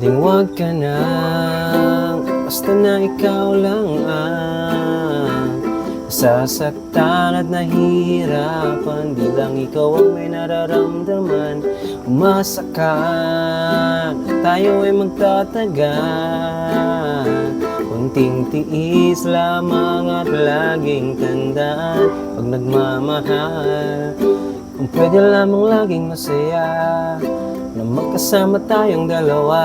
Pwedeng wag ka na, basta na ikaw lang ang sasaktan at nahihirapan. Di lang ikaw ang may nararamdaman. Umasa ka, tayo ay magtatagal. Kunting tiis lamang at laging tandaan, pag nagmamahal, kung pwede lamang laging masaya na magkasama tayong dalawa.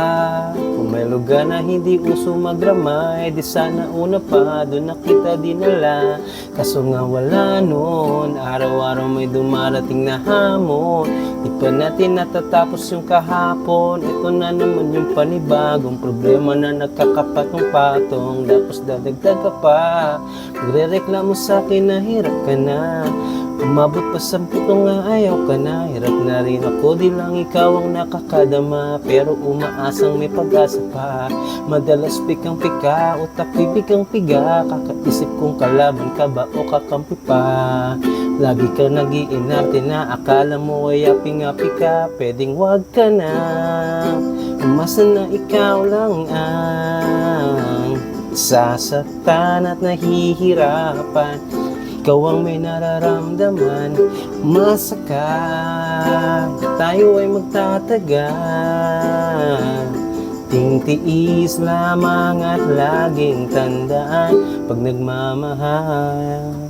Kung may lugar na hindi uso magrama, di sana una pa doon na kita dinala. Kaso nga wala nun, araw-araw may dumarating na hamon. Di pa natin natatapos yung kahapon. Ito na naman yung panibagong problema na nagkakapatong-patong. Tapos dadagdag ka pa, magrereklamo sa akin na hirap ka na. Umabot pa sa puto nga ayaw ka na. Hirap na rin ako, di lang ikaw ang nakakadama. Pero umaasang may pag-asa pa. Madalas pikang pika, utak bibig piga. Kakaisip kung kalaban ka ba o kakampi pa. Lagi ka nag-iinarte na akala mo ay aping-api ka. Pwedeng wag ka na, umasa na ikaw lang ang sasaktan at nahihirapan. Ikaw ang may nararamdaman. Umasa ka, tayo ay magtatagal. Tingtiis lamang at laging tandaan, pag nagmamahal.